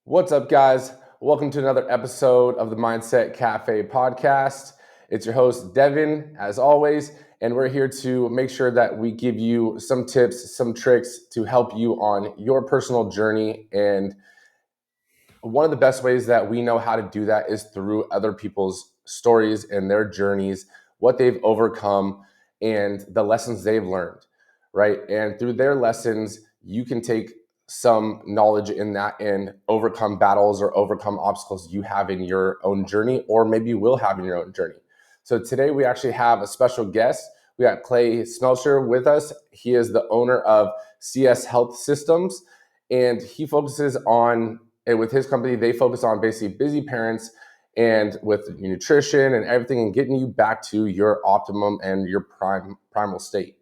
What's up, guys? Welcome to another episode of the Mindset Cafe podcast. It's your host, Devin, as always, and we're here to make sure that we give you some tips, some tricks to help you on your personal journey. And one of the best ways that we know how to do that is through other people's stories and their journeys, what they've overcome, and the lessons they've learned, right? And through their lessons, you can take some knowledge in that and overcome battles or overcome obstacles you have in your own journey, or maybe you will have in your own journey. So today we actually have a special guest. We got Clay Smeltzer with us. He is the owner of CS Health Systems, and he focuses on, and with his company, they focus on basically busy parents and with nutrition and everything and getting you back to your optimum and your primal state.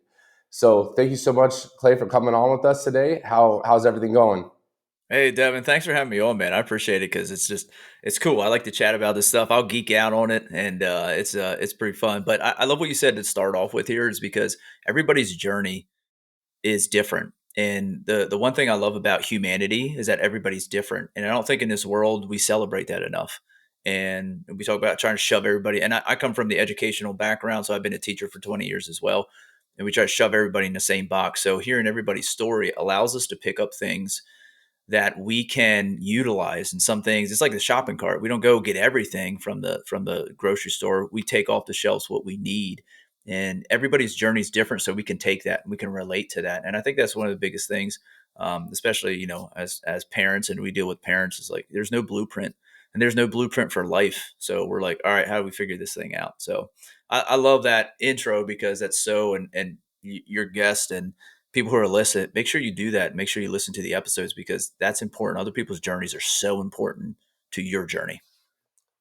So thank you so much, Clay, for coming on with us today. How's everything going? Hey, Devin, thanks for having me on, man. I appreciate it because it's cool. I like to chat about this stuff. I'll geek out on it, and it's pretty fun. But I love what you said to start off with here is because everybody's journey is different. And the one thing I love about humanity is that everybody's different. And I don't think in this world we celebrate that enough. And we talk about trying to shove everybody. And I come from the educational background, so I've been a teacher for 20 years as well. And we try to shove everybody in the same box. So hearing everybody's story allows us to pick up things that we can utilize. And some things, it's like the shopping cart. We don't go get everything from the grocery store. We take off the shelves what we need. And everybody's journey is different, so we can take that and we can relate to that. And I think that's one of the biggest things, especially as parents, and we deal with parents. Is like there's no blueprint, and there's no blueprint for life. So we're like, all right, how do we figure this thing out? So I love that intro because that's so your guest and people who are listening, make sure you do that. Make sure you listen to the episodes because that's important. Other people's journeys are so important to your journey.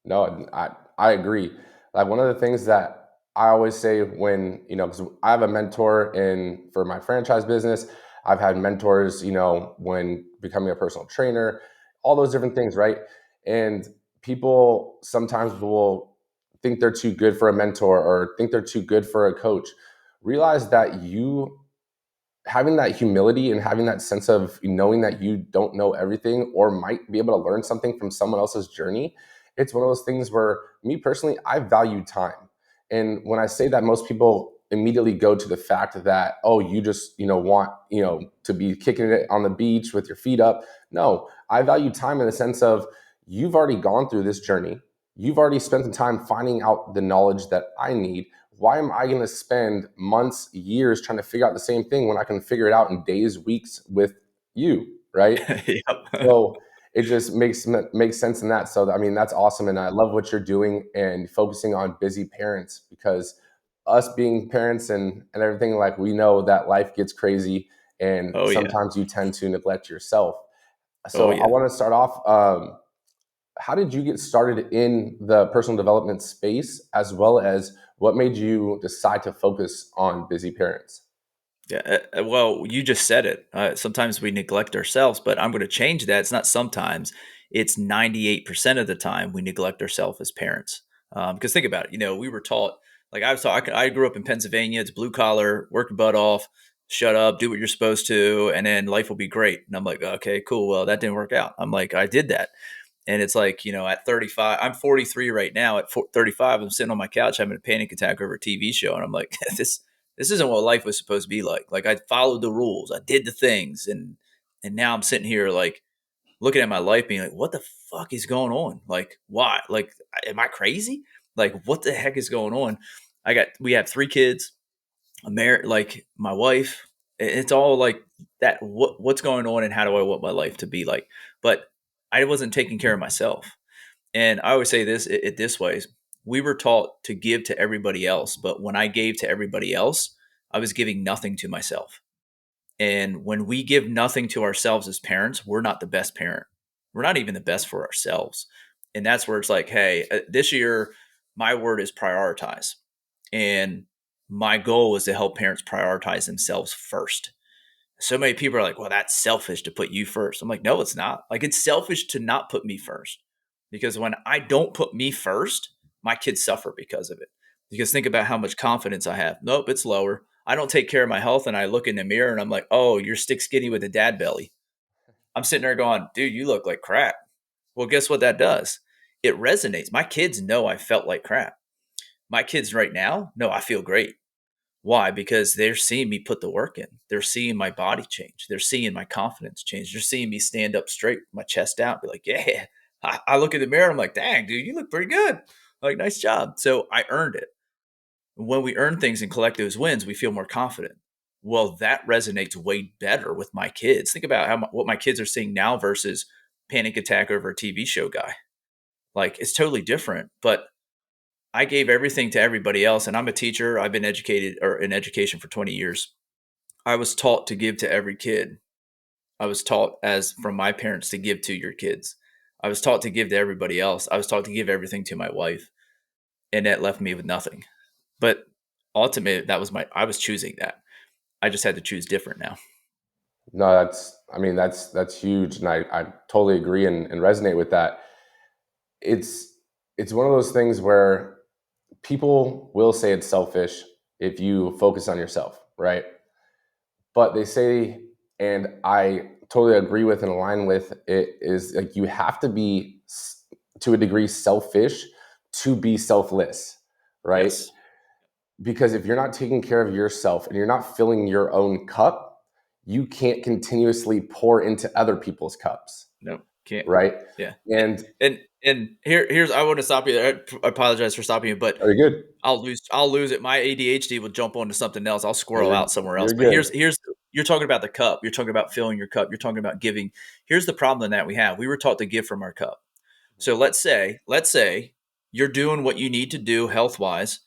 No, I agree. Like one of the things that I always say when, because I have a mentor in for my franchise business. I've had mentors, when becoming a personal trainer, all those different things, right? And people sometimes will think they're too good for a mentor or think they're too good for a coach. Realize that you having that humility and having that sense of knowing that you don't know everything or might be able to learn something from someone else's journey, it's one of those things where me personally, I value time. And when I say that, most people immediately go to the fact that, oh, you just want to be kicking it on the beach with your feet up. No, I value time in the sense of you've already gone through this journey, you've already spent the time finding out the knowledge that I need. Why am I going to spend months, years trying to figure out the same thing when I can figure it out in days, weeks with you, right? Yep. So it just makes sense in that. So I mean, that's awesome, and I love what you're doing and focusing on busy parents, because us being parents and everything, like, we know that life gets crazy and Oh yeah. sometimes you tend to neglect yourself. Oh So I yeah. want to start off. How did you get started in the personal development space, as well as what made you decide to focus on busy parents? Yeah. Well, you just said it. Sometimes we neglect ourselves, but I'm going to change that. It's not sometimes. It's 98% of the time we neglect ourselves as parents. Because think about it. We were taught. Like I was taught. I grew up in Pennsylvania. It's blue collar, work your butt off, shut up, do what you're supposed to, and then life will be great. And I'm like, okay, cool. Well, that didn't work out. I'm like, I did that. And it's like, at 35, I'm 43 right now. At 35, I'm sitting on my couch having a panic attack over a TV show. And I'm like, this isn't what life was supposed to be like. Like I followed the rules, I did the things. And now I'm sitting here like looking at my life being like, what the fuck is going on? Like, why? Like, am I crazy? Like, what the heck is going on? We have 3 kids, a married, like my wife. It's all like that. What's going on and how do I want my life to be like? But I wasn't taking care of myself. And I always say this way: we were taught to give to everybody else, but when I gave to everybody else, I was giving nothing to myself. And when we give nothing to ourselves as parents, we're not the best parent. We're not even the best for ourselves. And that's where it's like, hey, this year, my word is prioritize. And my goal is to help parents prioritize themselves first. So many people are like, well, that's selfish to put you first. I'm like, no, it's not. Like, it's selfish to not put me first because when I don't put me first, my kids suffer because of it. Because think about how much confidence I have. Nope, it's lower. I don't take care of my health and I look in the mirror and I'm like, oh, you're stick skinny with a dad belly. I'm sitting there going, dude, you look like crap. Well, guess what that does? It resonates. My kids know I felt like crap. My kids right now know I feel great. Why? Because they're seeing me put the work in. They're seeing my body change. They're seeing my confidence change. They're seeing me stand up straight, my chest out, be like, yeah. I look in the mirror, and I'm like, dang, dude, you look pretty good. Like, nice job. So I earned it. When we earn things and collect those wins, we feel more confident. Well, that resonates way better with my kids. Think about what my kids are seeing now versus panic attack over a TV show guy. Like, it's totally different. But I gave everything to everybody else, and I'm a teacher. I've been educated or in education for 20 years. I was taught to give to every kid. I was taught as from my parents to give to your kids. I was taught to give to everybody else. I was taught to give everything to my wife, and that left me with nothing. But ultimately, I was choosing that. I just had to choose different now. No, I mean, that's huge. And I totally agree and resonate with that. It's, it's one of those things where people will say it's selfish if you focus on yourself, right? But they say, and I totally agree with and align with it, is like you have to be to a degree selfish to be selfless, right? Yes. Because if you're not taking care of yourself and you're not filling your own cup, you can't continuously pour into other people's cups, No, can't. right? Yeah. And And here's I want to stop you there. I apologize for stopping you, but are you good? I'll lose it. My ADHD will jump onto something else. I'll No, squirrel out somewhere else. you're But good. here's you're talking about the cup. You're talking about filling your cup. You're talking about giving. Here's the problem that we have. We were taught to give from our cup. So let's say you're doing what you need to do health wise.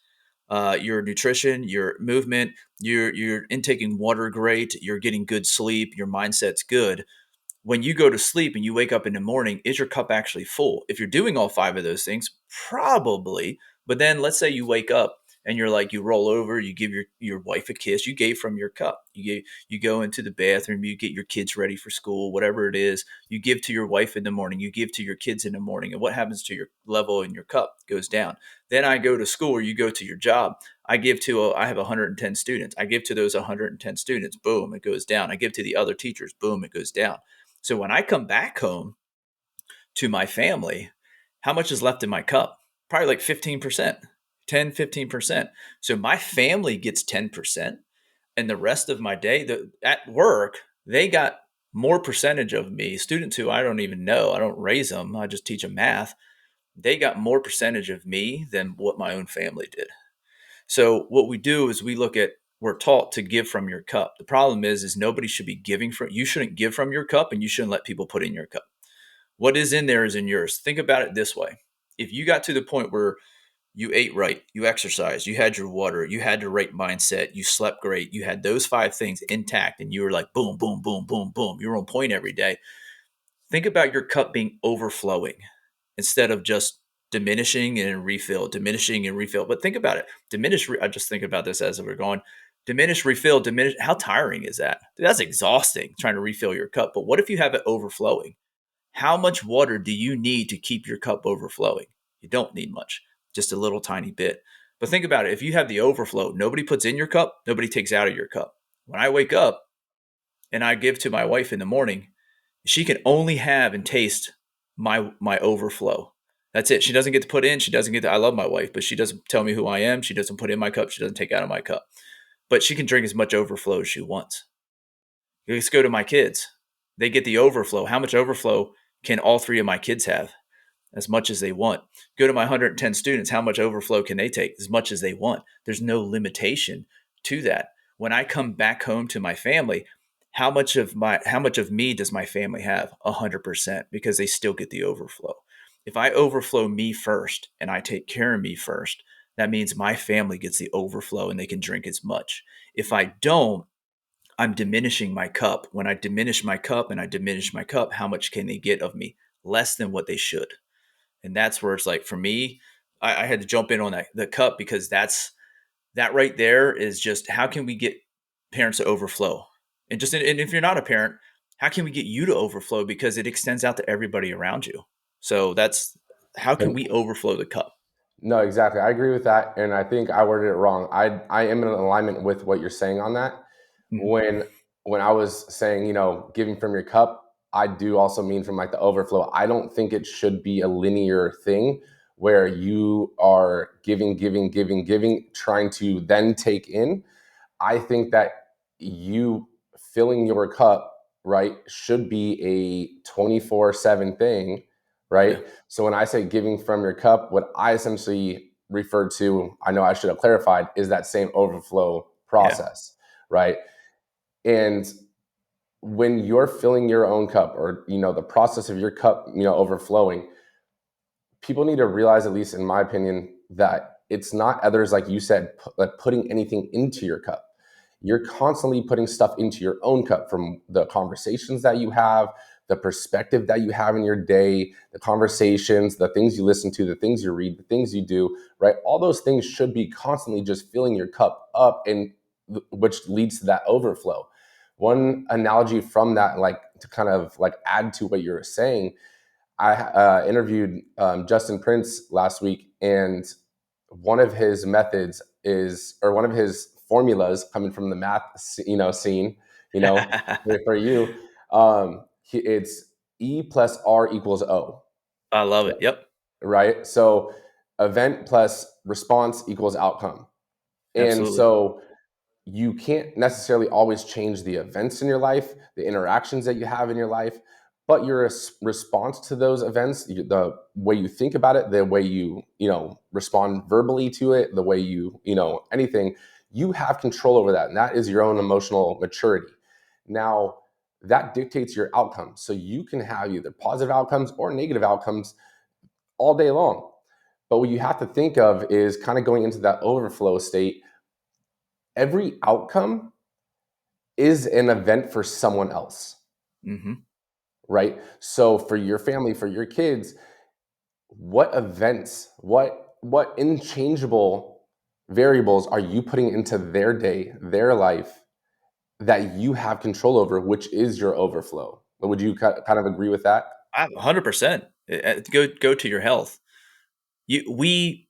Your nutrition, your movement, you're intaking water great. You're getting good sleep. Your mindset's good. When you go to sleep and you wake up in the morning, is your cup actually full? If you're doing all five of those things, probably. But then let's say you wake up and you're like, you roll over, you give your wife a kiss, you gave from your cup. You go into the bathroom, you get your kids ready for school, whatever it is, you give to your wife in the morning, you give to your kids in the morning. And what happens to your level in your cup goes down. Then I go to school or you go to your job. I have 110 students. I give to those 110 students, boom, it goes down. I give to the other teachers, boom, it goes down. So when I come back home to my family, how much is left in my cup? Probably like 15%, 10, 15%. So my family gets 10%. And the rest of my day at work, they got more percentage of me. Students who I don't even know, I don't raise them, I just teach them math. They got more percentage of me than what my own family did. So what we do is we're taught to give from your cup. The problem is nobody should be giving from, you shouldn't give from your cup and you shouldn't let people put in your cup. What is in there is in yours. Think about it this way. If you got to the point where you ate right, you exercised, you had your water, you had the right mindset, you slept great, you had those five things intact, and you were like, boom, boom, boom, boom, boom, you're on point every day. Think about your cup being overflowing instead of just diminishing and refill. But think about it. I just think about this as we're going. Diminish, refill, diminish. How tiring is that? That's exhausting trying to refill your cup. But what if you have it overflowing? How much water do you need to keep your cup overflowing? You don't need much, just a little tiny bit. But think about it. If you have the overflow, nobody puts in your cup, nobody takes out of your cup. When I wake up and I give to my wife in the morning, she can only have and taste my overflow. That's it. She doesn't get to put in. She doesn't get to. I love my wife, but she doesn't tell me who I am. She doesn't put in my cup. She doesn't take out of my cup. But she can drink as much overflow as she wants. Let's go to my kids. They get the overflow. How much overflow can all three of my kids have? As much as they want. Go to my 110 students. How much overflow can they take? As much as they want. There's no limitation to that. When I come back home to my family, how much of me does my family have? 100%, because they still get the overflow. If I overflow me first and I take care of me first, that means my family gets the overflow and they can drink as much. If I don't, I'm diminishing my cup. When I diminish my cup and I diminish my cup, how much can they get of me? Less than what they should. And that's where it's like for me, I had to jump in on the cup, because that right there is just how can we get parents to overflow? And if you're not a parent, how can we get you to overflow? Because it extends out to everybody around you. So that's how can And we overflow the cup? no, exactly. I agree with that. And I think I worded it wrong. I am in alignment with what you're saying on that. Mhm. When when I was saying, giving from your cup, I do also mean from like the overflow. I don't think it should be a linear thing where you are giving, giving, giving, giving, trying to then take in. I think that you filling your cup, right, should be a 24/7 thing, Yeah. right? So when I say giving from your cup, what I essentially refer to, I know I should have clarified, is that same overflow Yeah. process, right? And when you're filling your own cup, or the process of your cup overflowing, people need to realize, at least in my opinion, that it's not others, like you said, like putting anything into your cup. You're constantly putting stuff into your own cup, from the conversations that you have, the perspective that you have in your day, the conversations, the things you listen to, the things you read, the things you do, right? All those things should be constantly just filling your cup up, and which leads to that overflow. One analogy from that, like to kind of like add to what you're saying, I interviewed Justin Prince last week, and one of his methods is, or one of his formulas coming from the math, scene, for you, it's E plus R equals O, I love it. Yep. right? So event plus response equals outcome. And Absolutely. so you can't necessarily always change the events in your life, the interactions that you have in your life, but your response to those events, the way you think about it, the way you respond verbally to it, the way anything, you have control over that. And that is your own emotional maturity. Now, that dictates your outcome. So you can have either positive outcomes or negative outcomes all day long. But what you have to think of is kind of going into that overflow state. Every outcome is an event for someone else, Hmm. right? So for your family, for your kids, what events, what inchangeable variables are you putting into their day, their life, that you have control over, which is your overflow? Would you kind of agree with that? 100%. Go to your health. You, we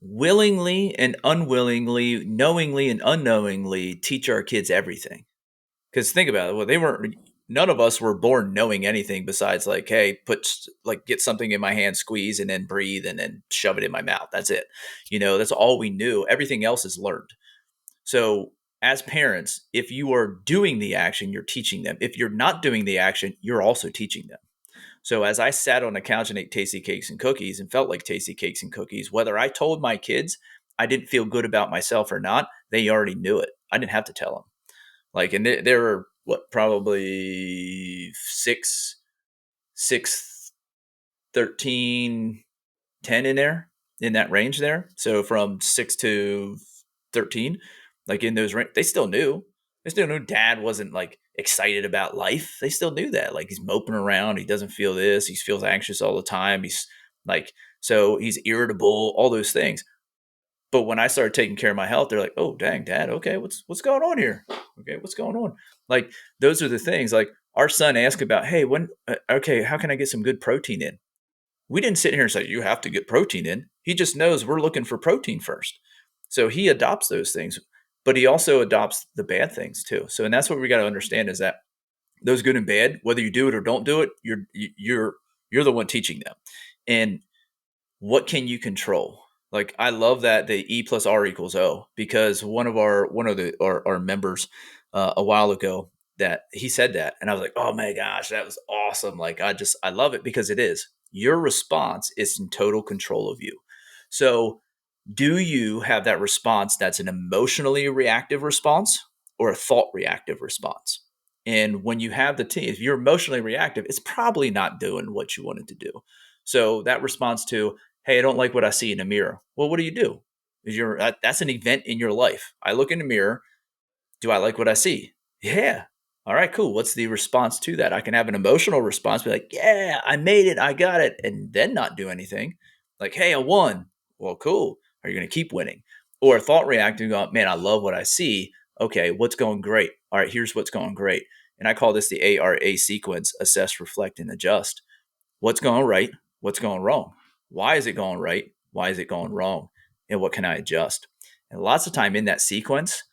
willingly and unwillingly, knowingly and unknowingly teach our kids everything. Because think about it. Well, they weren't. None of us were born knowing anything besides like, hey, get something in my hand, squeeze, and then breathe, and then shove it in my mouth. That's it. That's all we knew. Everything else is learned. So as parents, if you are doing the action, you're teaching them. If you're not doing the action, you're also teaching them. So as I sat on the couch and ate tasty cakes and cookies and felt like tasty cakes and cookies, whether I told my kids I didn't feel good about myself or not, they already knew it. I didn't have to tell them. Like, and there were what, probably 6, 13, 10 in there, in that range there. So from 6 to 13, like in those range, they still knew. They still knew dad wasn't like excited about life. They still knew that. Like, he's moping around. He doesn't feel this. He feels anxious all the time. He's like, so he's irritable, all those things. But when I started taking care of my health, they're like, "Oh, dang, dad. Okay, what's going on here? Okay, what's going on?" Like, those are the things. Like, our son asked about, "Hey, okay, how can I get some good protein in?" We didn't sit here and say, you have to get protein in. He just knows we're looking for protein first. So he adopts those things, but he also adopts the bad things too. So, and that's what we got to understand, is that those good and bad, whether you do it or don't do it, you're the one teaching them. And what can you control? Like, I love that the E plus R equals O, because one of our members a while ago, that he said that, and I was like, oh my gosh, that was awesome. Like, I love it, because it is, your response is in total control of you. So do you have that response that's an emotionally reactive response or a thought reactive response? And when you have if you're emotionally reactive, it's probably not doing what you wanted to do. So that response to, hey, I don't like what I see in the mirror. Well, what do you do? That's an event in your life. I look in the mirror. Do I like what I see? Yeah. All right, cool. What's the response to that? I can have an emotional response, be like, yeah, I made it. I got it. And then not do anything. Like, hey, I won. Well, cool. Are you going to keep winning? Or thought reacting, going, man, I love what I see. Okay, what's going great? All right, here's what's going great. And I call this the ARA sequence: assess, reflect, and adjust. What's going right? What's going wrong? Why is it going right? Why is it going wrong? And what can I adjust? And lots of time in that sequence,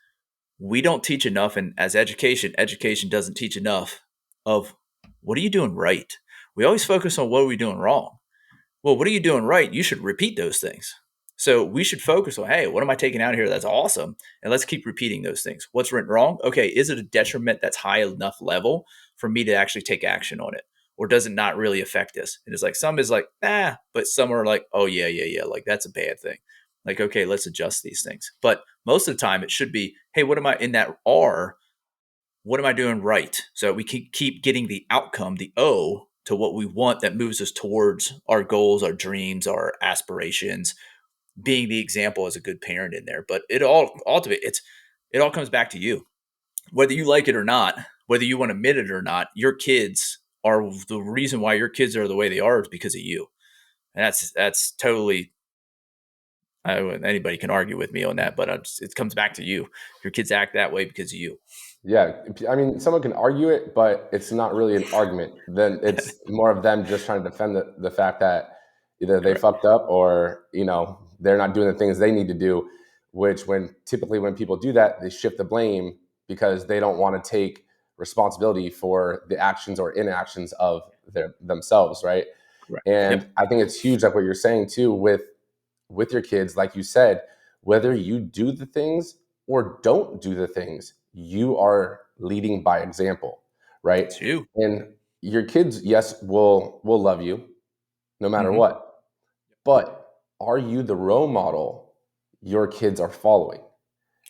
we don't teach enough. And as education doesn't teach enough of what are you doing right? We always focus on what are we doing wrong. Well, what are you doing right? You should repeat those things. So we should focus on, hey, what am I taking out here? That's awesome. And let's keep repeating those things. What's written wrong? Okay, is it a detriment that's high enough level for me to actually take action on it? Or does it not really affect us? And it's like some is like, but some are like, oh yeah, yeah, yeah. Like that's a bad thing. Like, okay, let's adjust these things. But most of the time it should be, hey, what am I in that R? What am I doing right? So we keep getting the outcome, the O, to what we want that moves us towards our goals, our dreams, our aspirations, being the example as a good parent in there. But it all ultimately it all comes back to you. Whether you like it or not, whether you want to admit it or not, your kids are the reason why your kids are the way they are is because of you. And that's totally anybody can argue with me on that, but it comes back to you. Your kids act that way because of you. Yeah, I mean, someone can argue it, but it's not really an argument. Then it's more of them just trying to defend the fact that either they Correct. fucked up or, they're not doing the things they need to do, which when people do that, they shift the blame because they don't want to take responsibility for the actions or inactions of themselves, right? Correct. And Yep. I think it's huge, like what you're saying too, with your kids, like you said, whether you do the things or don't do the things, you are leading by example, right? It's you. And your kids, yes, will love you no matter Hmm. what. But are you the role model your kids are following,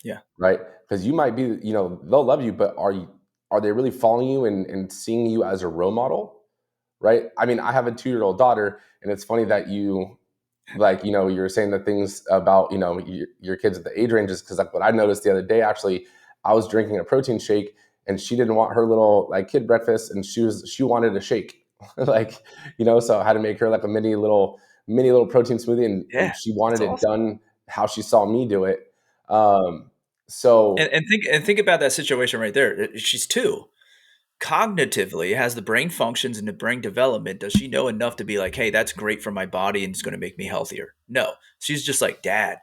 Yeah. right? Because you might be, they'll love you, but are they really following you and seeing you as a role model? Right? I mean, I have a 2-year-old daughter, and it's funny that you were saying the things about your kids at the age ranges, because like what I noticed the other day, actually, I was drinking a protein shake and she didn't want her little like kid breakfast, and she wanted a shake, like so I had to make her like a mini little protein smoothie, and Yeah. she wanted That's it awesome. done how she saw me do it. So And think about that situation right there. She's two. Cognitively, has the brain functions and the brain development. Does she know enough to be like, hey, that's great for my body and it's going to make me healthier? No. She's just like, Dad,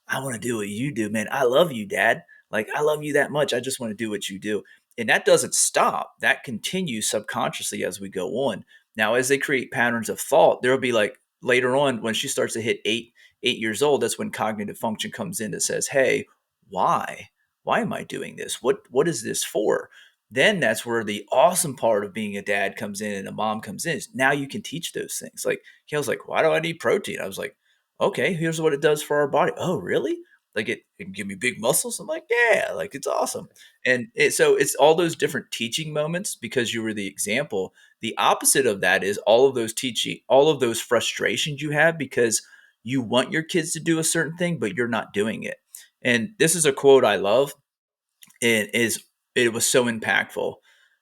I want to do what you do, man. I love you, Dad. Like, I love you that much. I just want to do what you do. And that doesn't stop. That continues subconsciously as we go on. Now, as they create patterns of thought, there'll be like later on when she starts to hit 8 years old, that's when cognitive function comes in that says, hey, why? Why am I doing this? What is this for? Then that's where the awesome part of being a dad comes in and a mom comes in. Is now you can teach those things. Like Kale's like, why do I need protein? I was like, okay, here's what it does for our body. Oh, really? Like it can give me big muscles. I'm like, yeah, like it's awesome. And so it's all those different teaching moments because you were the example. The opposite of that is all of those teaching, all of those frustrations you have because you want your kids to do a certain thing, but you're not doing it. And this is a quote I love it was so impactful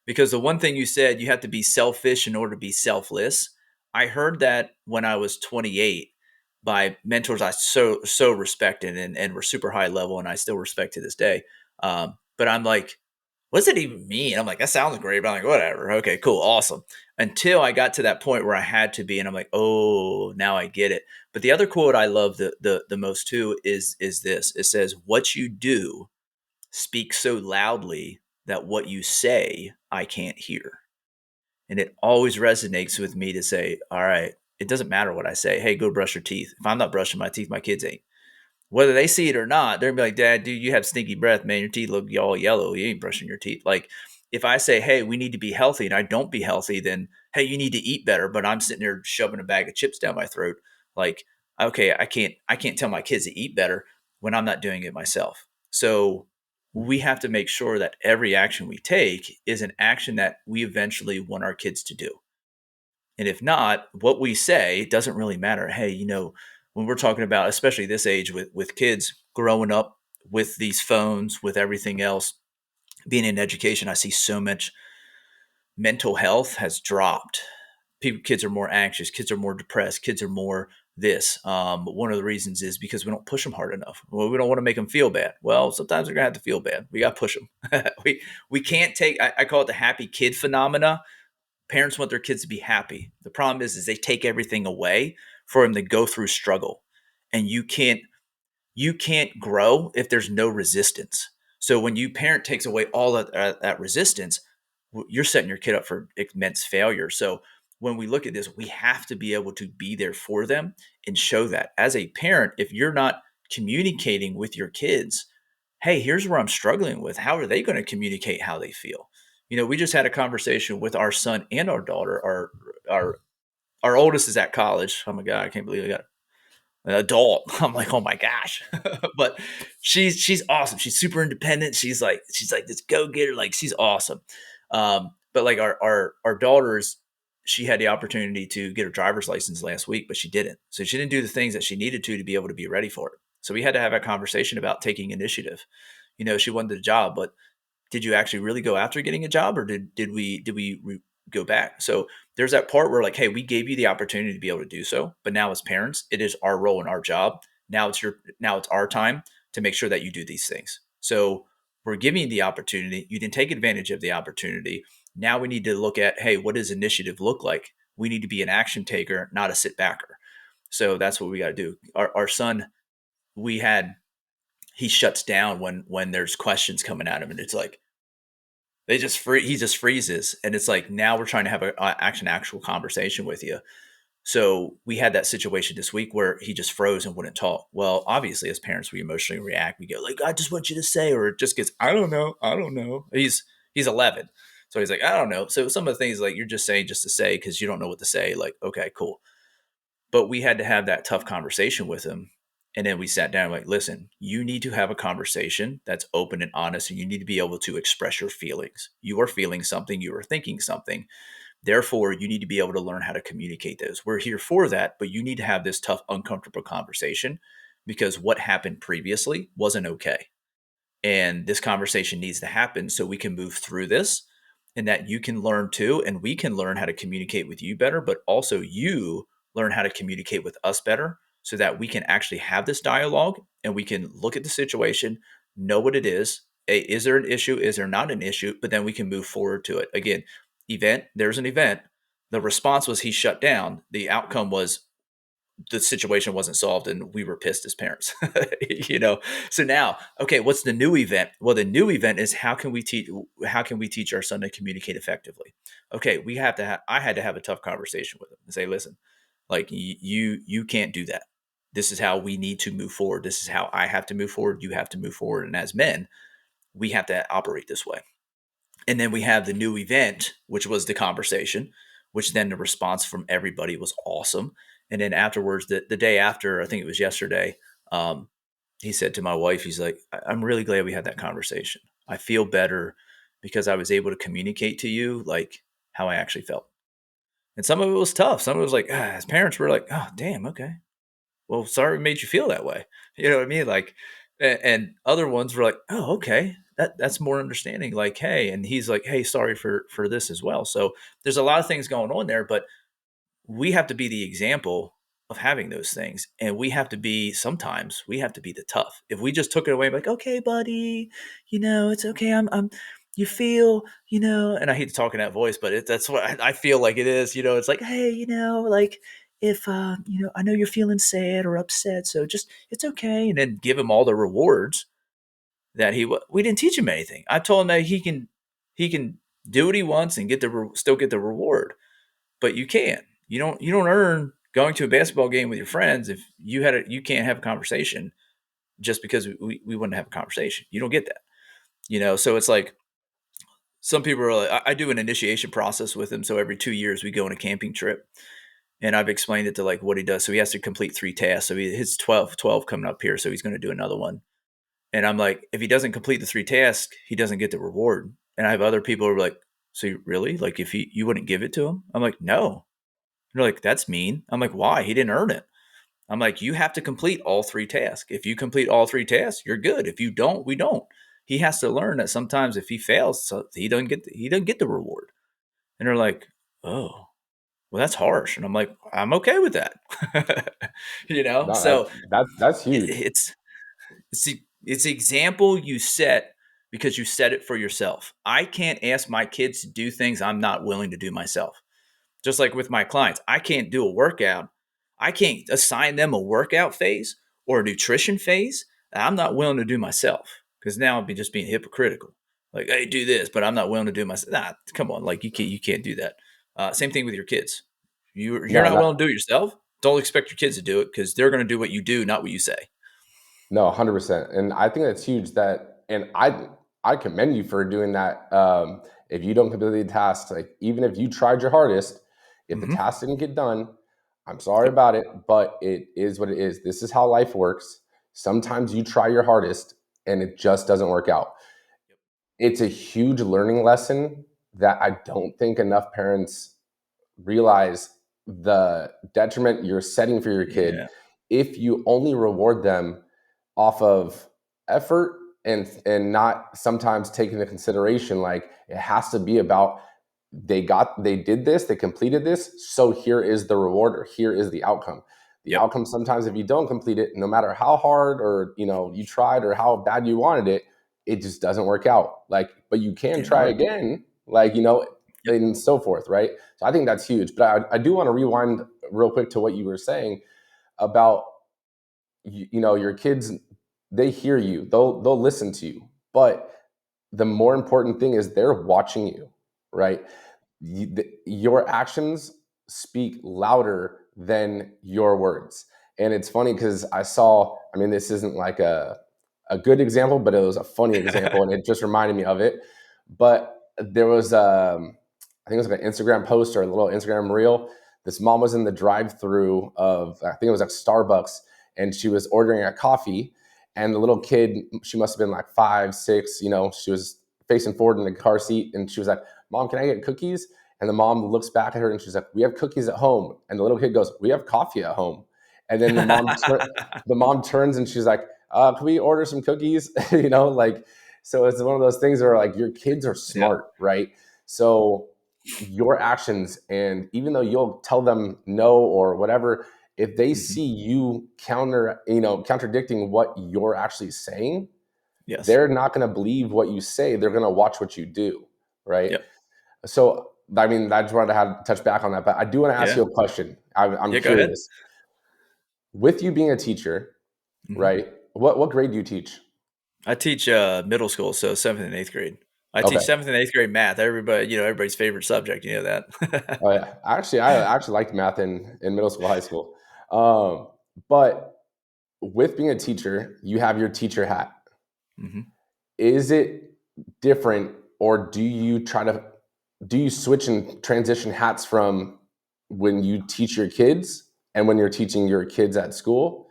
because the one thing you said, you have to be selfish in order to be selfless. I heard that when I was 28 by mentors I so respected and were super high level, and I still respect to this day. But I'm like, what does it even mean? I'm like, that sounds great, but I'm like, whatever. Okay, cool, awesome. Until I got to that point where I had to be, and I'm like, oh, now I get it. But the other quote I love the most too is this. It says, "What you do speak so loudly that what you say I can't hear." And it always resonates with me to say, all right, it doesn't matter what I say. Hey, go brush your teeth. If I'm not brushing my teeth, my kids ain't. Whether they see it or not, they're gonna be like, Dad, dude, you have stinky breath, man. Your teeth look all yellow. You ain't brushing your teeth. Like if I say, hey, we need to be healthy and I don't be healthy, then hey, you need to eat better, but I'm sitting there shoving a bag of chips down my throat. Like, okay, I can't tell my kids to eat better when I'm not doing it myself. So we have to make sure that every action we take is an action that we eventually want our kids to do. And if not, what we say doesn't really matter. Hey, when we're talking about, especially this age with kids growing up with these phones, with everything else, being in education, I see so much mental health has dropped. Kids are more anxious, kids are more depressed, kids are more this. One of the reasons is because we don't push them hard enough. Well, we don't want to make them feel bad. Well, sometimes they're gonna have to feel bad. We got to push them. we can't take. I call it the happy kid phenomena. Parents want their kids to be happy. The problem is they take everything away for them to go through struggle, and you can't grow if there's no resistance. So when you parent takes away all of that resistance, you're setting your kid up for immense failure. So when we look at this, we have to be able to be there for them and show that. As a parent, if you're not communicating with your kids, hey, here's where I'm struggling with. How are they going to communicate how they feel? We just had a conversation with our son and our daughter. Our our oldest is at college. Oh my god, I can't believe I got an adult. I'm like, oh my gosh. But she's awesome. She's super independent. She's like this go getter. Like she's awesome. But like our daughters, she had the opportunity to get her driver's license last week, but she didn't. So she didn't do the things that she needed to be able to be ready for it. So we had to have a conversation about taking initiative. She wanted a job, but did you actually really go after getting a job, or did we go back? So there's that part where like, hey, we gave you the opportunity to be able to do so, but now as parents, it is our role and our job. Now it's our time to make sure that you do these things. So we're giving you the opportunity. You didn't take advantage of the opportunity. Now we need to look at, hey, what does initiative look like? We need to be an action taker, not a sit backer. So that's what we got to do. Our son, we had he shuts down when there's questions coming at him, and it's like he just freezes, and it's like, now we're trying to have an actual conversation with you. So we had that situation this week where he just froze and wouldn't talk. Well, obviously as parents, we emotionally react. We go like, I just want you to say, or it just gets, I don't know. He's 11, so he's like, I don't know. So some of the things like you're just saying just to say because you don't know what to say. Like, okay, cool. But we had to have that tough conversation with him. And then we sat down like, listen, you need to have a conversation that's open and honest, and you need to be able to express your feelings. You are feeling something, you are thinking something. Therefore, you need to be able to learn how to communicate those. We're here for that, but you need to have this tough, uncomfortable conversation because what happened previously wasn't okay. And this conversation needs to happen so we can move through this, and that you can learn too, and we can learn how to communicate with you better, but also you learn how to communicate with us better so that we can actually have this dialogue and we can look at the situation, know what it is. Is there an issue? Is there not an issue? But then we can move forward to it. Again, there's an event. The response was he shut down. The outcome was the situation wasn't solved and we were pissed as parents. So now, okay, what's the new event? Well, the new event is how can we teach our son to communicate effectively? Okay, I had to have a tough conversation with him and say, listen, like you can't do that. This is how we need to move forward. This is how I have to move forward. You have to move forward, and as men, we have to operate this way. And then we have the new event, which was the conversation, which then the response from everybody was awesome. And then afterwards, the day after, I think it was yesterday, um, he said to my wife, he's like, I'm really glad we had that conversation. I feel better because I was able to communicate to you like how I actually felt. And some of it was tough. Some of it was like, as parents, we're like, oh, damn, okay. Well, sorry it made you feel that way. You know what I mean? Like, and other ones were like, oh, okay, that's more understanding. Like, hey, and he's like, hey, sorry for this as well. So there's a lot of things going on there, but we have to be the example of having those things, and sometimes we have to be the tough. If we just took it away, like, okay, buddy, it's okay. You feel, and I hate to talk in that voice, but that's what I feel like it is. It's like, hey, like if I know you're feeling sad or upset, so just it's okay, and then give him all the rewards that we didn't teach him anything. I told him that he can do what he wants and still get the reward, but you can't. You don't earn going to a basketball game with your friends if you can't have a conversation just because we wouldn't have a conversation. You don't get that. So it's like some people are like, I do an initiation process with him. So every 2 years we go on a camping trip, and I've explained it to like what he does. So he has to complete 3 tasks. So his 12 coming up here. So he's going to do another one. And I'm like, if he doesn't complete the 3 tasks, he doesn't get the reward. And I have other people who are like, so really, like if you wouldn't give it to him? I'm like, no. They're like, that's mean. I'm like, why? He didn't earn it. I'm like, you have to complete all 3 tasks. If you complete all 3 tasks, you're good. If you don't, we don't. He has to learn that sometimes if he fails, so he doesn't get the reward. And they're like, oh, well, that's harsh. And I'm like, I'm okay with that. No, So that's huge. it's the example you set because you set it for yourself. I can't ask my kids to do things I'm not willing to do myself. Just like with my clients, I can't do a workout. I can't assign them a workout phase or a nutrition phase that I'm not willing to do myself. because now I'd be just being hypocritical. Like, hey, do this, but I'm not willing to do it myself. Nah, come on, like you can't do that. Same thing with your kids. You're No, not no, willing to do it yourself. Don't expect your kids to do it because they're going to do what you do, not what you say. no, 100%. And I think that's huge. And I commend you for doing that. If you don't complete the task, like even if you tried your hardest, if the Hmm. task didn't get done, I'm sorry Yep. about it, but it is what it is. This is how life works. Sometimes you try your hardest and it just doesn't work out. Yep. It's a huge learning lesson that I don't think enough parents realize the detriment you're setting for your kid Yeah. if you only reward them off of effort and not sometimes take into consideration like it has to be about they did this, they completed this, so here is the reward or here is the outcome. The Yep. outcome sometimes if you don't complete it, no matter how hard or you tried or how bad you wanted it, it just doesn't work out. Like, but you can Damn try right. again, Yep. and so forth, right? So I think that's huge. But I do want to rewind real quick to what you were saying about your kids. They hear you, they'll listen to you, but the more important thing is they're watching you, right? Your actions speak louder than your words. And it's funny because I mean, this isn't like a good example, but it was a funny example and it just reminded me of it. But there was, I think it was like an Instagram post or a little Instagram reel. This mom was in the drive through of, I think it was like Starbucks, and she was ordering a coffee. And the little kid, she must have been like 5, 6, she was facing forward in the car seat. And she was like, Mom, can I get cookies? And the mom looks back at her and she's like, we have cookies at home. And the little kid goes, we have coffee at home. And then the mom turns and she's like, can we order some cookies? Like, so it's one of those things where like your kids are Yep. smart, right? So your actions, and even though you'll tell them no or whatever, if they Hmm. see you contradicting what you're actually saying, Yes. they're not going to believe what you say. They're going to watch what you do, right? Yep. So, I mean, I just wanted to have touch back on that, but I do want to ask Yeah. you a question. I'm Yeah. Go ahead. curious. With you being a teacher, Hmm. right? What grade do you teach? I teach middle school, so seventh and eighth grade. I teach Okay. seventh and eighth grade math. Everybody, everybody's favorite subject. You know that. Oh yeah. I actually liked math in middle school, high school. But with being a teacher, you have your teacher hat. Hmm. Is it different, or do you switch and transition hats from when you teach your kids and when you're teaching your kids at school,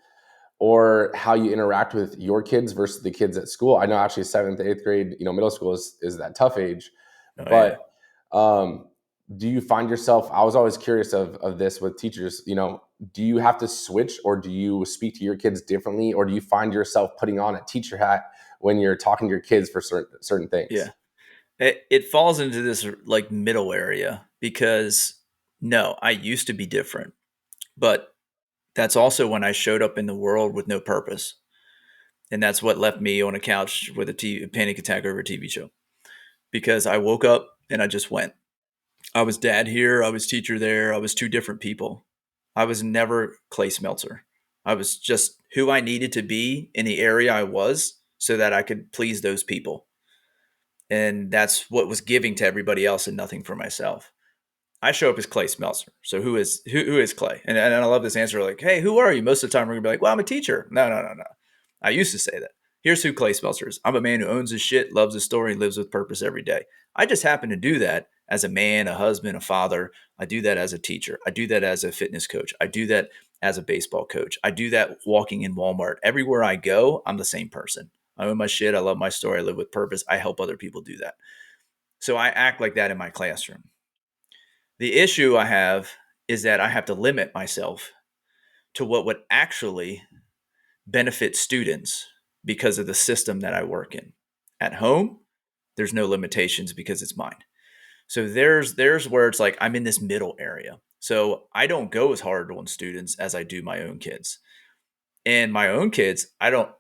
or how you interact with your kids versus the kids at school? I know actually seventh, eighth grade, middle school is that tough age, Oh yeah. but um, do you find yourself? I was always curious of this with teachers. Do you have to switch, or do you speak to your kids differently, or do you find yourself putting on a teacher hat when you're talking to your kids for certain Yeah. things? It falls into this like middle area because no, I used to be different, but that's also when I showed up in the world with no purpose, and that's what left me on a couch with a panic attack over a TV show because I woke up and I just went. I was dad here, I was teacher there, I was two different people. I was never Clay Smeltzer. I was just who I needed to be in the area I was so that I could please those people. And that's what was giving to everybody else and nothing for myself. I show up as Clay Smeltzer. So who is Clay? And I love this answer like, hey, who are you? Most of the time we're gonna be like, well, I'm a teacher. No, no, no, no. I used to say that. Here's who Clay Smeltzer is. I'm a man who owns his shit, loves his story, lives with purpose every day. I just happen to do that as a man, a husband, a father. I do that as a teacher. I do that as a fitness coach. I do that as a baseball coach. I do that walking in Walmart. Everywhere I go, I'm the same person. I own my shit. I love my story. I live with purpose. I help other people do that. So I act like that in my classroom. The issue I have is that I have to limit myself to what would actually benefit students because of the system that I work in. At home, there's no limitations because it's mine. So there's where it's like I'm in this middle area. So I don't go as hard on students as I do my own kids. And my own kids, I don't.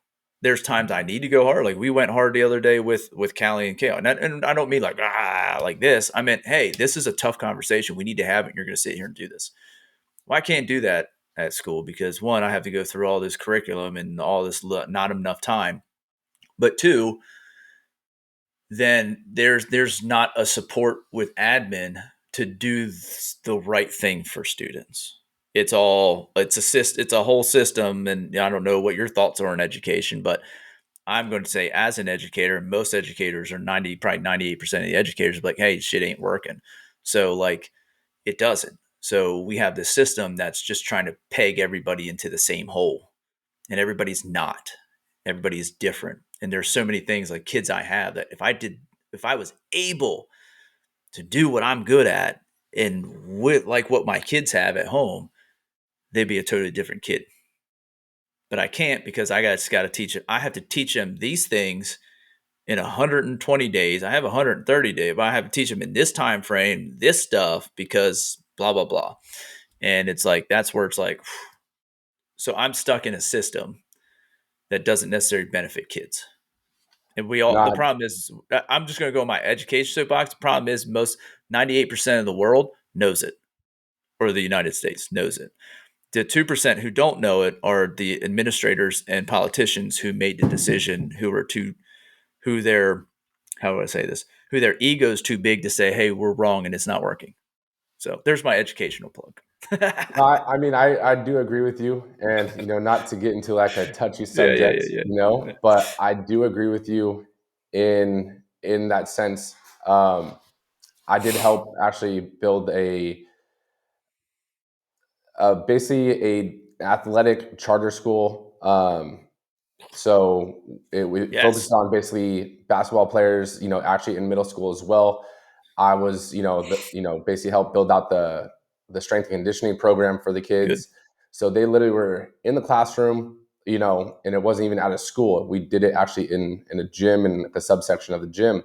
There's times I need to go hard. Like we went hard the other day with Callie and Kale, and I don't mean like this. I meant, hey, this is a tough conversation. We need to have it. And you're going to sit here and do this. Well, I can't do that at school because one, I have to go through all this curriculum and all this not enough time. But two, then there's not a support with admin to do the right thing for students. It's a whole system, and I don't know what your thoughts are on education, but I'm going to say, as an educator, most educators are 98% of the educators are like, hey, shit ain't working. So like, it doesn't. So we have this system that's just trying to peg everybody into the same hole, and everybody's not. Everybody is different, and there's so many things like kids I have that if I was able to do what I'm good at and with like what my kids have at home, they'd be a totally different kid. But I can't because I just got to teach it. I have to teach them these things in 120 days. I have 130 days, but I have to teach them in this time frame, this stuff because blah blah blah. And it's like that's where it's like, so I'm stuck in a system that doesn't necessarily benefit kids. And the Not problem is, I'm just going to go on my education soapbox. The problem is, most 98% of the world knows it, or the United States knows it. The 2% who don't know it are the administrators and politicians who made the decision, who their, how do I say this, who their ego is too big to say, hey, we're wrong and it's not working. So there's my educational plug. No, I mean, I do agree with you, and not to get into like a touchy Yeah, yeah, subject, yeah, yeah. but I do agree with you in that sense. I did help actually build basically a athletic charter school. So we focused Yes. on basically basketball players, actually in middle school as well. I was, basically helped build out the strength and conditioning program for the Good. kids. So they literally were in the classroom, and it wasn't even out of school. We did it actually in a gym, in a subsection of the gym.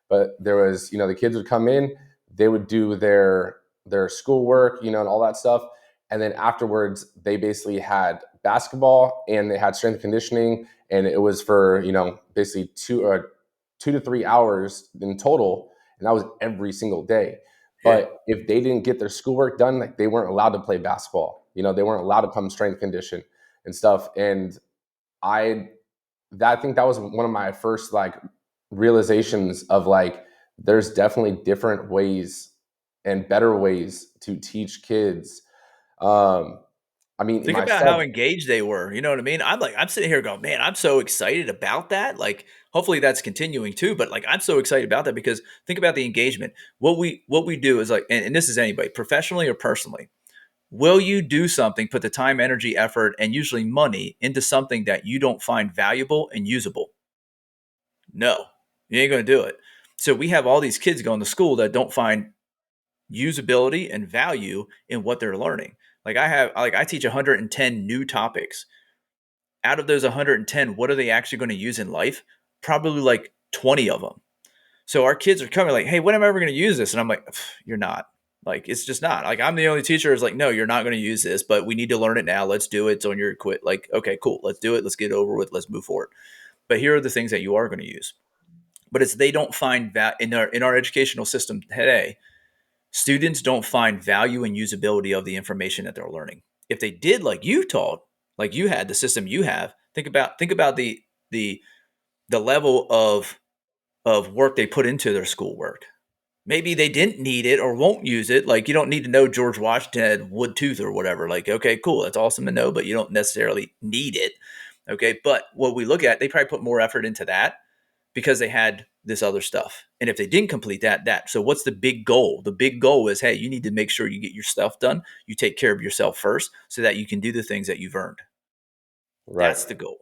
But there was, the kids would come in, they would do their schoolwork, and all that stuff. And then afterwards, they basically had basketball and they had strength and conditioning, and it was for basically 2 to 3 hours in total, and that was every single day. Yeah. But if they didn't get their schoolwork done, like they weren't allowed to play basketball. They weren't allowed to come strength condition and stuff. And I I think that was one of my first like realizations of like there's definitely different ways and better ways to teach kids. Um, I mean, Think about how myself, engaged they were. You know what I mean? I'm sitting here going, man, I'm so excited about that. Like, hopefully that's continuing too. But like, I'm so excited about that because think about the engagement. What we do is like, and this is anybody, professionally or personally. Will you do something, put the time, energy, effort, and usually money into something that you don't find valuable and usable? No, you ain't going to do it. So we have all these kids going to school that don't find usability and value in what they're learning. I teach 110 new topics. Out of those 110, what are they actually going to use in life? Probably like 20 of them. So our kids are coming like, hey, when am I ever going to use this? And I'm like, you're not. Like, it's just not. Like, I'm the only teacher who's like, no, you're not going to use this, but we need to learn it now. Let's do it. It's on your quit. Like, okay, cool. Let's do it. Let's get it over with. Let's move forward. But here are the things that you are going to use. But it's they don't find that in our educational system today. Students don't find value and usability of the information that they're learning. If they did, like you taught, like you had the system you have, think about the the level of work they put into their schoolwork. Maybe they didn't need it or won't use it. Like, you don't need to know George Washington had wood tooth or whatever. Like, okay, cool, that's awesome to know, but you don't necessarily need it. Okay, but what we look at, they probably put more effort into that because they had this other stuff. And if they didn't complete that. So what's the big goal? The big goal is, hey, you need to make sure you get your stuff done. You take care of yourself first so that you can do the things that you've earned. right, That's the goal.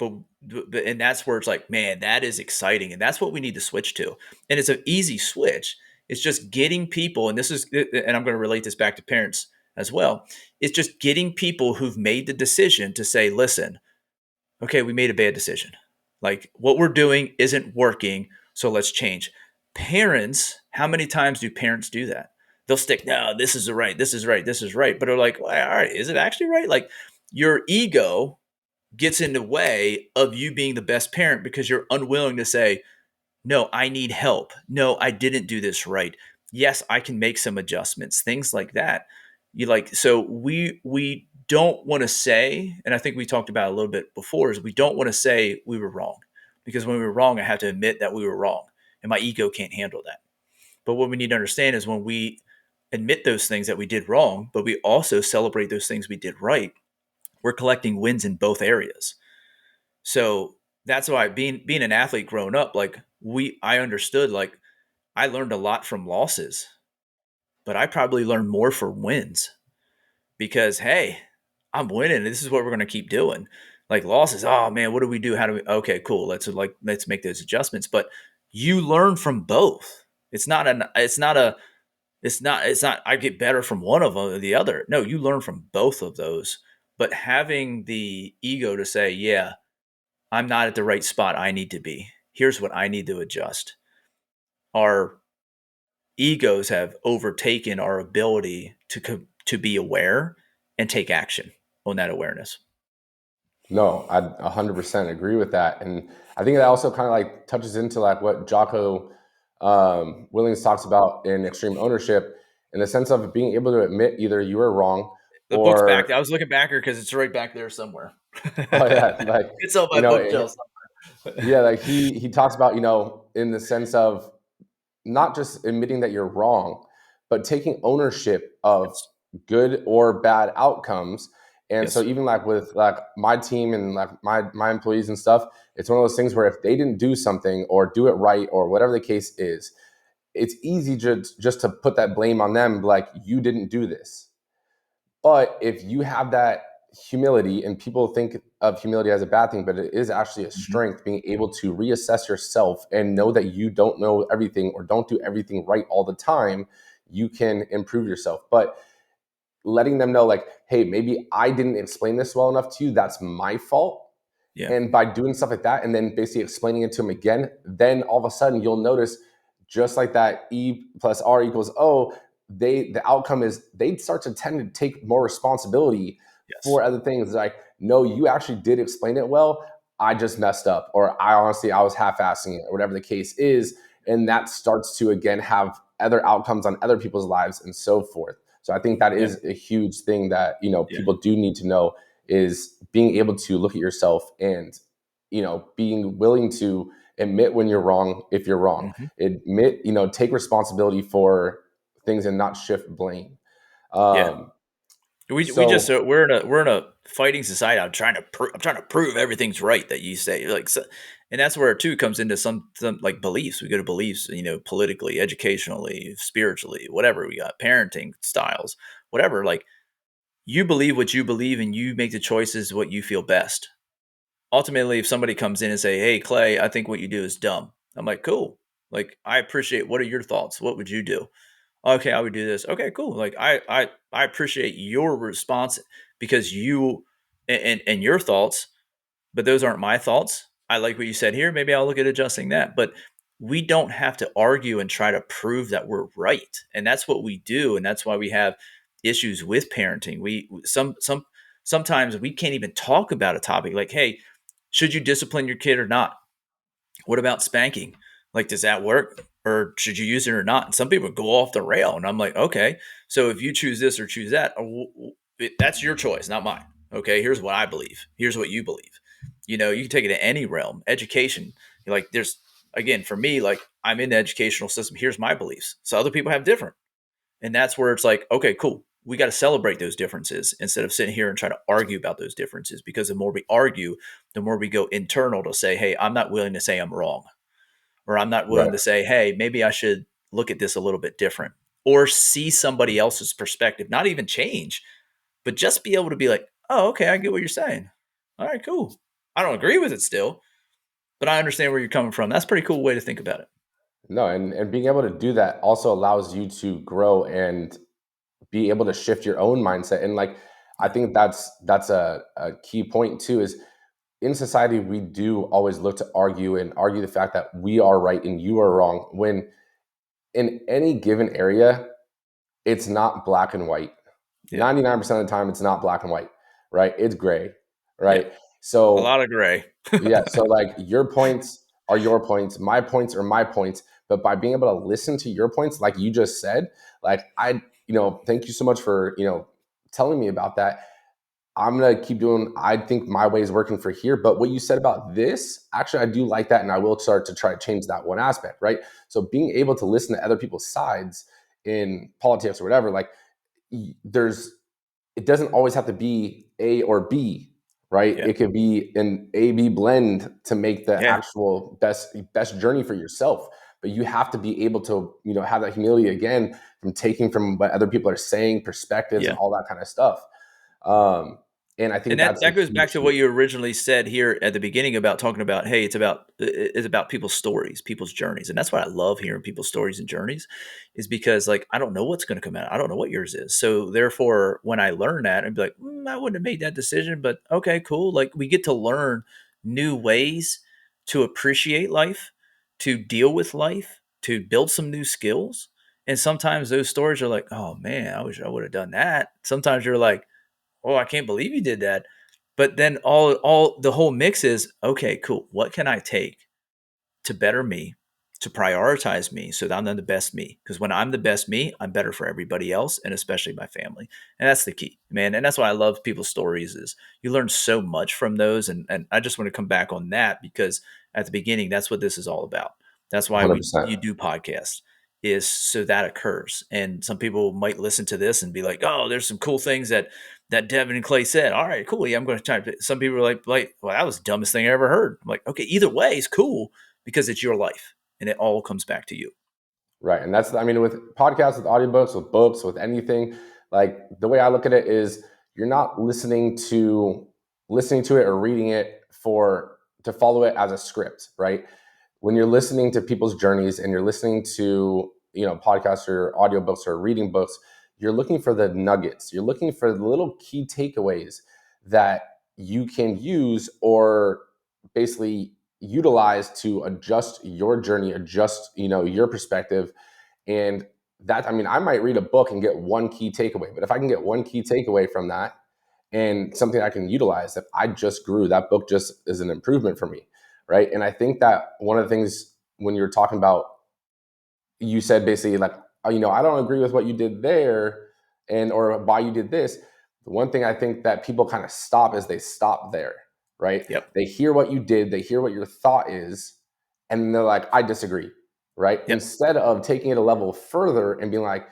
And that's where it's like, man, that is exciting. And that's what we need to switch to. And it's an easy switch. It's just getting people, and I'm going to relate this back to parents as well. It's just getting people who've made the decision to say, listen, okay, we made a bad decision. Like, what we're doing isn't working, so let's change. Parents, how many times do parents do that? They'll stick, no, this is right, this is right, this is right. But they're like, well, all right, is it actually right? Like, your ego gets in the way of you being the best parent because you're unwilling to say, no, I need help. No, I didn't do this right. Yes, I can make some adjustments, things like that. So we don't want to say, and I think we talked about it a little bit before, is we don't want to say we were wrong. because when we were wrong, I have to admit that we were wrong, and my ego can't handle that. But what we need to understand is when we admit those things that we did wrong, but we also celebrate those things we did right, we're collecting wins in both areas. So that's why being an athlete growing up, like I understood, like I learned a lot from losses, but I probably learned more from wins because hey, I'm winning. And this is what we're going to keep doing. Like losses, oh man, what do we do? How do we? Okay, cool. Let's make those adjustments. But you learn from both. It's not an. It's not a. It's not. I get better from one of them or the other. No, you learn from both of those. But having the ego to say, yeah, I'm not at the right spot I need to be. Here's what I need to adjust. Our egos have overtaken our ability to be aware and take action on that awareness. No, I 100% agree with that, and I think that also kind of like touches into like what Jocko Willings talks about in Extreme Ownership, in the sense of being able to admit either you were wrong The book's back. or I was looking back here because it's right back there somewhere. oh yeah, like It's on you my know, bookshelf. yeah, like he talks about in the sense of not just admitting that you're wrong, but taking ownership of Yes. good or bad outcomes. And so Yes. even like with like my team and like my employees and stuff, it's one of those things where if they didn't do something or do it right or whatever the case is, it's easy just to put that blame on them, like you didn't do this. But if you have that humility, and people think of humility as a bad thing, but it is actually a Mhm. strength, being able to reassess yourself and know that you don't know everything or don't do everything right all the time, you can improve yourself. But letting them know, like, hey, maybe I didn't explain this well enough to you. That's my fault. Yeah. And by doing stuff like that and then basically explaining it to them again, then all of a sudden you'll notice, just like that E plus R equals O, the outcome is they start to tend to take more responsibility Yes. for other things. Like, no, you actually did explain it well. I just messed up, or I was half-assing it, or whatever the case is. And that starts to again have other outcomes on other people's lives and so forth. So I think that Yeah. is a huge thing that Yeah. people do need to know, is being able to look at yourself and being willing to admit when you're wrong, if you're wrong, Hmm. admit, take responsibility for things and not shift blame. Yeah. um We just so we're in a fighting society. I'm trying to prove everything's right that you say, like so, and that's where it too comes into some like beliefs. We go to beliefs, politically, educationally, spiritually, whatever we got, parenting styles, whatever. Like you believe what you believe, and you make the choices what you feel best. Ultimately, if somebody comes in and say, "Hey, Clay, I think what you do is dumb," I'm like, "Cool. Like I appreciate. What are your thoughts? What would you do?" Okay, I would do this. Okay, cool. Like I appreciate your response because you and your thoughts, but those aren't my thoughts. I like what you said here. Maybe I'll look at adjusting that. But we don't have to argue and try to prove that we're right. And that's what we do. And that's why we have issues with parenting. Sometimes we can't even talk about a topic like, hey, should you discipline your kid or not? What about spanking? Like, does that work? Or should you use it or not? And some people go off the rail. And I'm like, okay, so if you choose this or choose that, that's your choice, not mine. Okay, here's what I believe. Here's what you believe. You can take it to any realm. Education, like, there's, again, for me, like, I'm in the educational system. Here's my beliefs. So other people have different. And that's where it's like, okay, cool. We got to celebrate those differences instead of sitting here and try to argue about those differences. Because the more we argue, the more we go internal to say, hey, I'm not willing to say I'm wrong, or I'm not willing right. to say, hey, maybe I should look at this a little bit different, or see somebody else's perspective, not even change, but just be able to be like, oh, okay, I get what you're saying. All right, cool. I don't agree with it still, but I understand where you're coming from. That's a pretty cool way to think about it. No, and being able to do that also allows you to grow and be able to shift your own mindset. And like, I Yeah. think that's a key point too, is in society we do always look to argue the fact that we are right and you are wrong, when in any given area it's not black and white. Yeah. 99% of the time it's not black and white, right? It's gray, Yeah. right? A So lot of gray. yeah, so like your points are your points, my points are my points, but by being able to listen to your points, like you just said, like thank you so much for telling me about that. I'm gonna keep doing. I think my way is working for here. But what you said about this, actually, I do like that, and I will start to try to change that one aspect, right? So being able to listen to other people's sides in politics or whatever, like there's, it doesn't always have to be A or B, right? Yeah. It could be an A B blend to make the Yeah. actual best journey for yourself. But you have to be able to, have that humility again from taking from what other people are saying, perspectives, and Yeah. all that kind of stuff. Um, and I And think that that's a that goes huge, back to what huge. you originally said here at the beginning about talking about, hey, it's about people's stories, people's journeys. And that's what I love hearing people's stories and journeys, is because like I don't know what's going to come out. I don't know what yours is. So therefore, when I learn that, I'd be like, I wouldn't have made that decision, but okay, cool. Like we get to learn new ways to appreciate life, to deal with life, to build some new skills. And sometimes those stories are like, oh man, I wish I would have done that. Sometimes you're like, oh, I can't believe you did that. But then all the whole mix is, okay, cool. What can I take to better me, to prioritize me so that I'm the best me? Because when I'm the best me, I'm better for everybody else and especially my family. And that's the key, man. And that's why I love people's stories is you learn so much from those. And I just want to come back on that because at the beginning, that's what this is all about. That's why 100%. you do podcasts is so that occurs. And some people might listen to this and be like, oh, there's some cool things that Devin and Clay said. All right, cool. Yeah, I'm going to try. Some people are like, well, that was the dumbest thing I ever heard. I'm like, okay, either way is cool because it's your life and it all comes back to you. Right. And that's, I mean, with podcasts, with audiobooks, with books, with anything, like the way I look at it is you're not listening to it or reading it to follow it as a script, right? When you're listening to people's journeys and you're listening to, podcasts or audiobooks or reading books, you're looking for the nuggets. You're looking for the little key takeaways that you can use or basically utilize to adjust your journey, adjust, your perspective. And that, I mean, I might read a book and get one key takeaway, but if I can get one key takeaway from that and something I can utilize, that I just grew, that book just is an improvement for me. Right. And I think that one of the things when you're talking about, you said basically like, oh, I don't agree with what you did there and or why you did this. The one thing I think that people kind of stop is they stop there, right? Yep. They hear what you did, they hear what your thought is, and they're like, I disagree, right? Yep. Instead of taking it a level further and being like,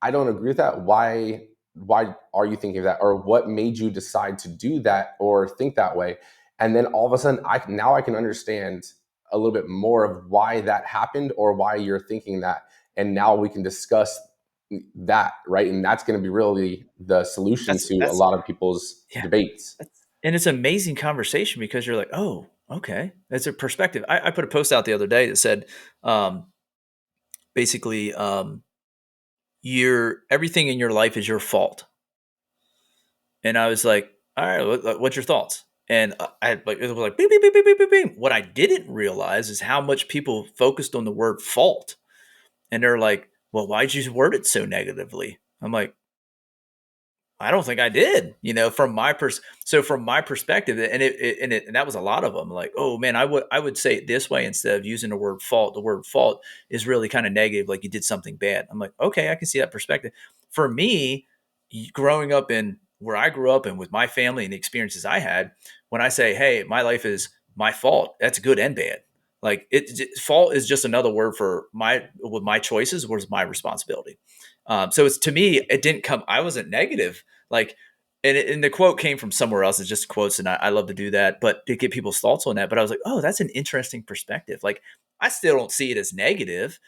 I don't agree with that. Why are you thinking of that? Or what made you decide to do that or think that way? And then all of a sudden I can understand a little bit more of why that happened or why you're thinking that. And now we can discuss that, right? And that's going to be really the solution That's to a that's lot of people's yeah. debates. And it's an amazing conversation because you're like, oh, okay. That's a perspective. I put a post out the other day that said, um, basically, your everything in your life is your fault. And I was like, all right, what's your thoughts? And I had like it was like beep, beep, beep, beep, beep, beep, beep. What I didn't realize is how much people focused on the word fault. And they're like, well, why'd you word it so negatively? I'm like, I don't think I did, from from my perspective, and that was a lot of them. Like, oh man, I would say it this way instead of using the word fault. The word fault is really kind of negative, like you did something bad. I'm like, okay, I can see that perspective. For me, growing up in where I grew up and with my family and the experiences I had, when I say, hey, my life is my fault, that's good and bad. Like fault is just another word for my choices was my responsibility. So it's to me, it didn't come. I wasn't negative like, and the quote came from somewhere else. It's just quotes, and I love to do that, but to get people's thoughts on that. But I was like, oh, that's an interesting perspective. Like, I still don't see it as negative,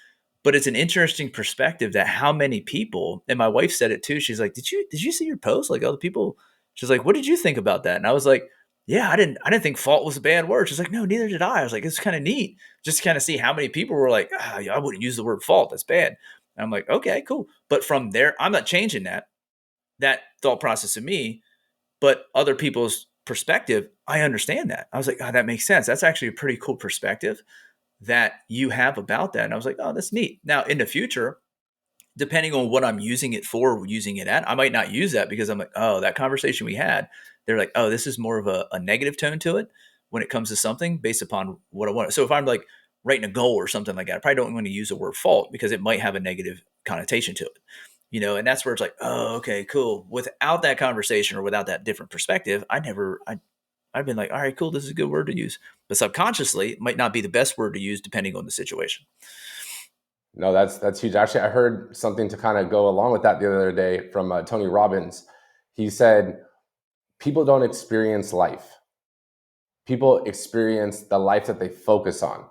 but it's an interesting perspective that how many people, and my wife said it too. She's like, did you see your post? Like other people, she's like, what did you think about that? And I was like, yeah, I didn't think fault was a bad word. She's like, no, neither did I. I was like, it's kind of neat just to kind of see how many people were like, yeah, I wouldn't use the word fault. That's bad. And I'm like, okay, cool. But from there, I'm not changing that thought process of me, but other people's perspective, I understand that. I was like, oh, that makes sense. That's actually a pretty cool perspective that you have about that. And I was like, oh, that's neat. Now, in the future, depending on what I'm using it for, using it at, I might not use that because I'm like, oh, that conversation we had, they're like, oh, this is more of a negative tone to it when it comes to something based upon what I want. So if I'm like writing a goal or something like that, I probably don't want to use the word fault because it might have a negative connotation to it. And that's where it's like, oh, okay, cool. Without that conversation or without that different perspective, I've been like, all right, cool, this is a good word to use. But subconsciously, it might not be the best word to use depending on the situation. No, that's huge. Actually, I heard something to kind of go along with that the other day from Tony Robbins. He said, people don't experience life. People experience the life that they focus on,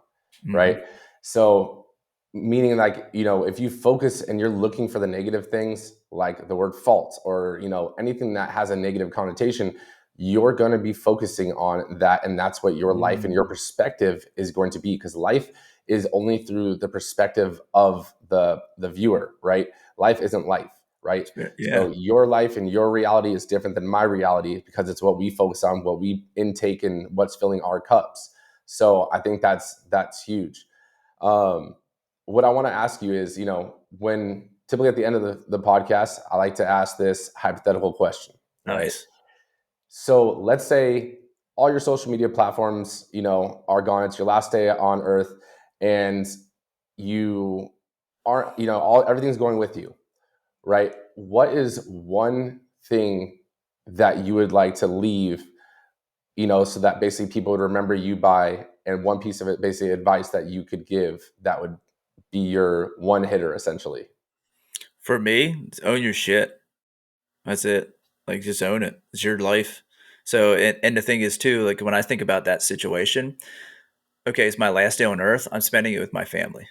Hmm. right? So, meaning like, if you focus and you're looking for the negative things, like the word fault or, anything that has a negative connotation, you're going to be focusing on that. And that's what your life and your perspective is going to be, because life is only through the perspective of the viewer, right? Life isn't life, right? Yeah, So your life and your reality is different than my reality, because it's what we focus on, what we intake, and what's filling our cups. So I think that's huge. Um, what I want to ask you is, when typically at the end of the podcast, I like to ask this hypothetical question, right? nice. So let's say all your social media platforms, are gone. It's your last day on earth, and you aren't, all everything's going with you, right? What is one thing that you would like to leave, so that basically people would remember you by, and one piece of it, basically advice that you could give that would be your one hitter essentially? For me, it's own your shit. That's it. Like, just own it. It's your life. So, and the thing is too, like when I think about that situation, okay, it's my last day on earth. I'm spending it with my family,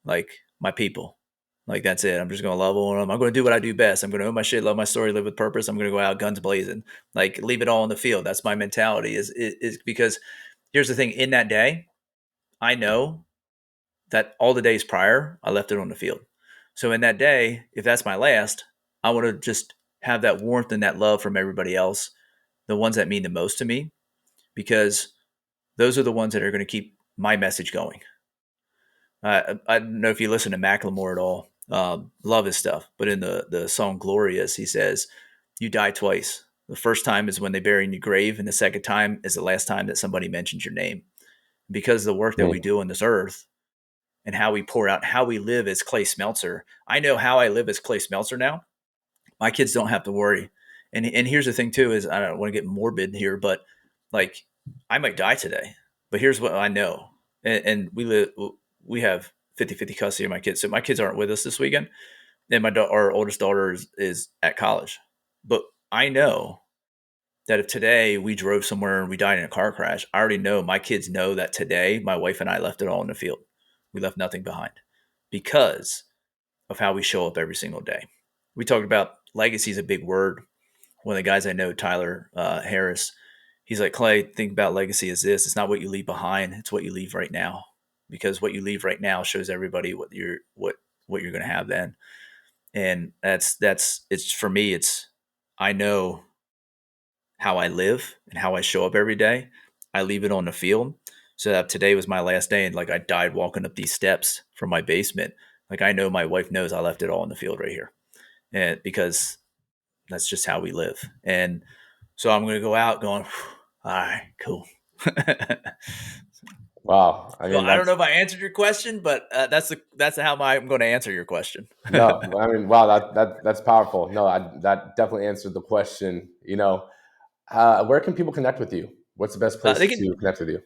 like my people. Like, that's it. I'm just going to love on them. I'm going to do what I do best. I'm going to own my shit, love my story, live with purpose. I'm going to go out guns blazing, like leave it all in the field. That's my mentality. Is because here's the thing. In that day, I know that all the days prior, I left it on the field. So in that day, if that's my last, I want to just have that warmth and that love from everybody else, the ones that mean the most to me, because those are the ones that are going to keep my message going. I don't know if you listen to Macklemore at all. Love his stuff, but in the song "Glorious," he says, "You die twice. The first time is when they bury in your grave, and the second time is the last time that somebody mentions your name." Because the work that we Mm. do on this earth and how we pour out, how we live as Clay Smeltzer. I know how I live as Clay Smeltzer now. My kids don't have to worry. And here's the thing too is I don't want to get morbid here, but like I might die today. But here's what I know. And we have 50-50 custody of my kids. So my kids aren't with us this weekend. And our oldest daughter is at college. But I know that if today we drove somewhere and we died in a car crash, I already know my kids know that today my wife and I left it all in the field. We left nothing behind because of how we show up every single day. We talked about legacy is a big word. One of the guys I know, Tyler Harris, he's like, Clay, think about legacy as this. It's not what you leave behind, it's what you leave right now. Because what you leave right now shows everybody what you're gonna have then. And that's it's for me, it's I know how I live and how I show up every day. I leave it on the field. So that today was my last day and like I died walking up these steps from my basement. Like I know my wife knows I left it all in the field right here. And because that's just how we live. And so I'm going to go out going, all right, cool. Wow. I So mean, I don't know that's if I answered your question, but that's how I'm going to answer your question. no, I mean, wow, that's powerful. No, that definitely answered the question. Where can people connect with you? What's the best They place can to connect with you?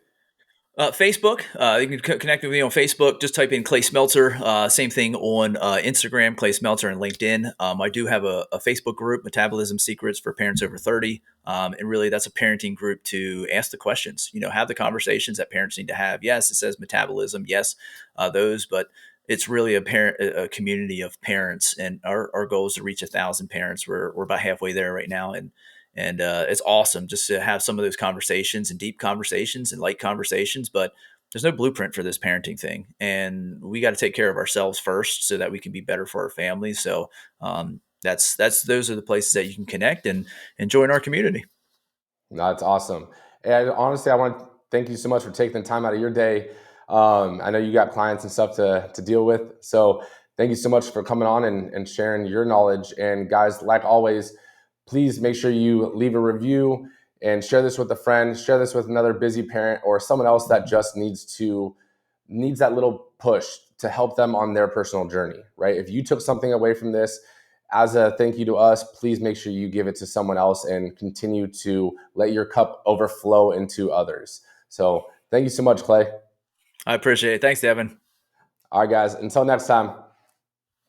Facebook. You can connect with me on Facebook. Just type in Clay Smeltzer. Same thing on Instagram, Clay Smeltzer, and LinkedIn. I do have a Facebook group, Metabolism Secrets for Parents Over 30. And really, that's a parenting group to ask the questions, have the conversations that parents need to have. Yes, it says metabolism. Yes, those, but it's really a community of parents. And our goal is to reach 1,000 parents. We're about halfway there right now. And it's awesome just to have some of those conversations and deep conversations and light conversations. But there's no blueprint for this parenting thing, and we got to take care of ourselves first so that we can be better for our families. So that's those are the places that you can connect and join our community. No, that's awesome. And honestly, I want to thank you so much for taking the time out of your day. I know you got clients and stuff to deal with. So thank you so much for coming on and sharing your knowledge. And guys, like always, please make sure you leave a review and share this with a friend, share this with another busy parent or someone else that just needs that little push to help them on their personal journey, right? If you took something away from this, as a thank you to us, please make sure you give it to someone else and continue to let your cup overflow into others. So thank you so much, Clay. I appreciate it. Thanks, Devin. All right, guys, until next time.